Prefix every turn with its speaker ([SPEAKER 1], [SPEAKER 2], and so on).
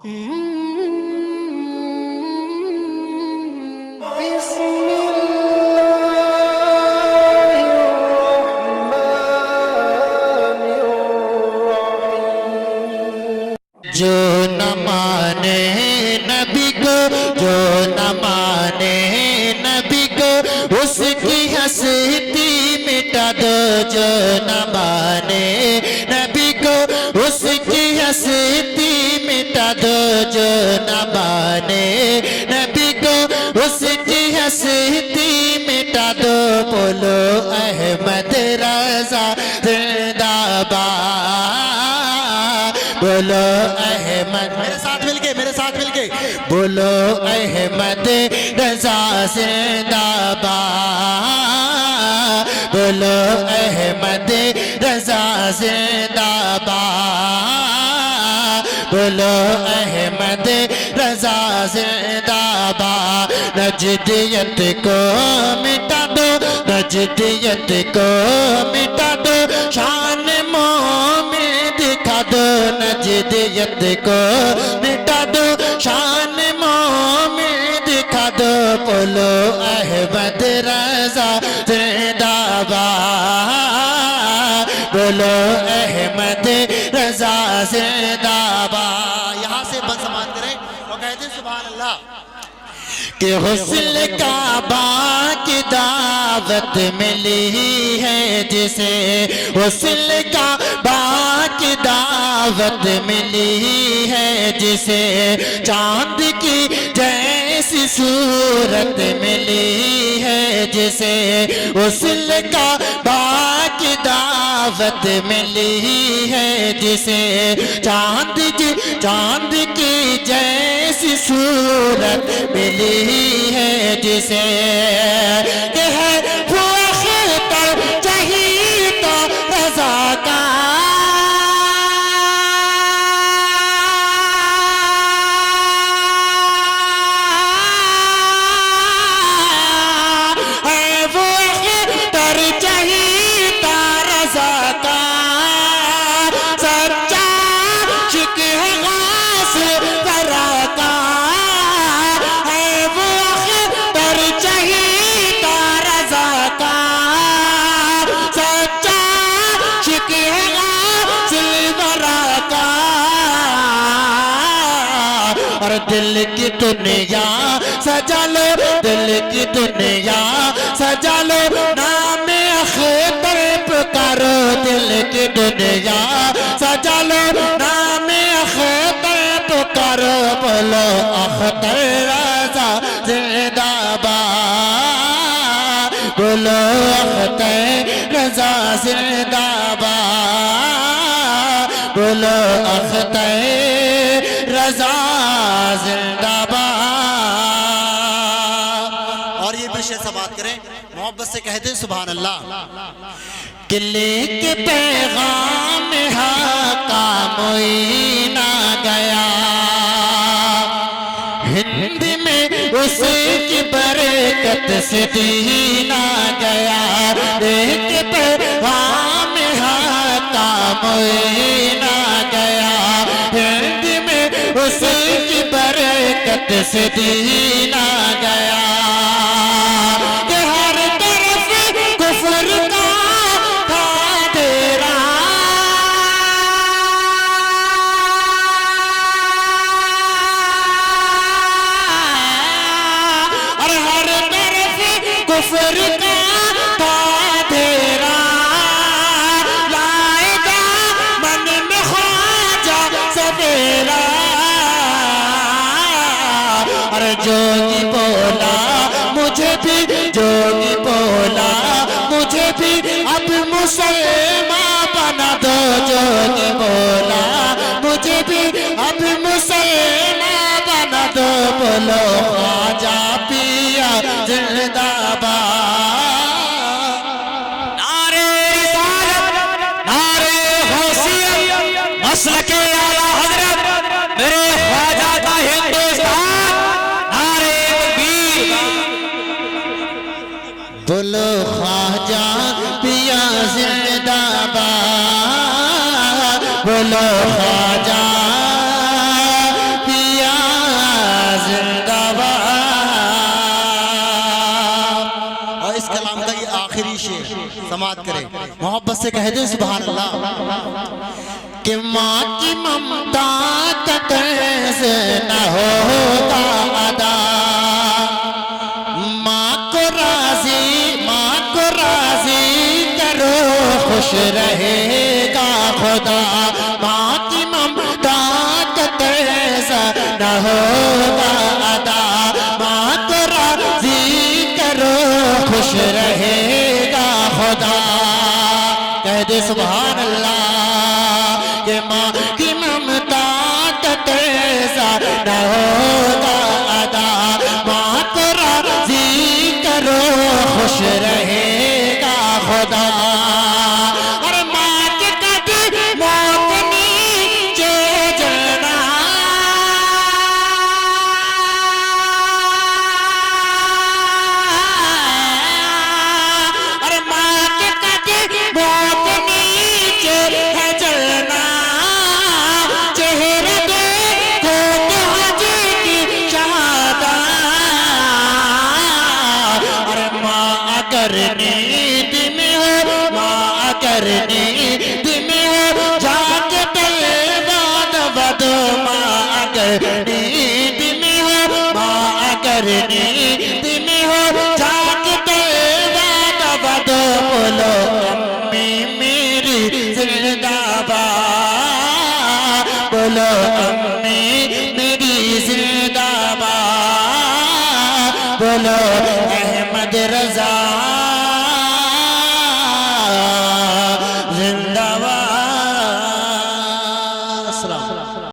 [SPEAKER 1] جو نہ مانے نبی کو، جو نہ مانے نبی کو، اس کی ہستی مٹا دو۔ جو نہ مانے نبی کو، اس کی ہستی مٹا دو۔ جو نہ مانے نبی کو، اس کی ہستی مٹا دو۔ بولو احمد رضا زندہ باد، بولو احمد، میرے ساتھ مل کے، میرے ساتھ مل کے بولو احمد رضا زندہ باد، بولو احمد رضا زندہ باد، بولو احمد رضا زندہ باد۔ نجدیت کو مٹا دو، نجدیت کو مٹا دو، شان مومن دکھا دو۔ نجدیت کو مٹا دو، شان مومن دکھا دو۔ بولو احمد رضا زندہ باد، بولو احمد رضا زندہ باد۔ یہاں سے بند سمان کریں اور کہتے ہیں سبحان اللہ کہ غسل کعبہ کی دعوت ملی ہے جسے، غسل کعبہ کی دعوت ملی ہے جسے، چاند کی جیسی صورت ملی ہے جسے، غسل کعبہ کی دعوت ملی ہے جسے، چاند کی جیسی صورت ملی ہے جسے، کہ ہے وہ اختر چہیتا رضا کا، ہے وہ اختر چہیتا رضا کا، سچا عاشق ہے غاصب ورا کا، اور دل کی دنیا سجا لو، دل کی دنیا سجا لو، نام اختر پکارو۔ دل کی دنیا سجا لو، نام اختر پکارو۔ بولو اختر رضا زندہ باد، بولو اختر رضا زندہ باد، بولو اختر رضا زندہ باد۔ اور یہ بھی شیئر سے بات کریں، محبت سے کہتے ہیں سبحان اللہ کہ لے کے پیغام حق کا معینہ گیا، ہند میں اس کی برکت سے دینہ گیا، لے کے پیغام حق کا معینہ گیا، ہند میں اس کی برکت سے دینہ گیا، کہ ہر طرف کفر کا تھا ڈیرا، اور ہر طرف کفر کا تھا ڈیرا، لائے گا من میں خواجہ سویرا، اور جوگی بولا مجھے بھی، جوگی بولا مجھے بھی اب مسلمان بنا دو، جوگی بولا مجھے بھی اب مسلمان بنا دو۔ بولو خواجہ پیا زندہ باد، نعرہ رسالت، نعرہ حیثیت، مسلک اعلیٰ حضرت میرے خواجہ کا ہندوستان، نعرہ تکبیر، بولو خواجہ پیا زندہ باد، بولو خواجہ پیا سماعت کریں محبت سے کہہ دیں سبحان اللہ کہ ماں کی ممتا کا قرض نہ ہوگا ادا ماں کو راضی کرو خوش رہے گا خدا ماں کی ممتا کا قرض نہ ہوگا ادا ماں کو راضی کرو خوش رہے گا خدا کہہ دے سبحان اللہ کہ ماں کی ممتا کا قرض نہ ہوگا ادا ماں کو راضی کرو خوش رہے گا خدا اور ماں کے کبھی موت نیچے جلنا اور ماں کے کبھی موت نیچے ہے جلنا چہرہ دیکھو کہ حجی کی شہادت اور ماں اگر نیند میں ہو ماں اگر نیند میں ہو جاگ تلواد بدو ماں اگر نیند میں ہو ماں اگر نیند میں ہو جاگ تلواد بدو بولو امی میری زندہ باد بولو امی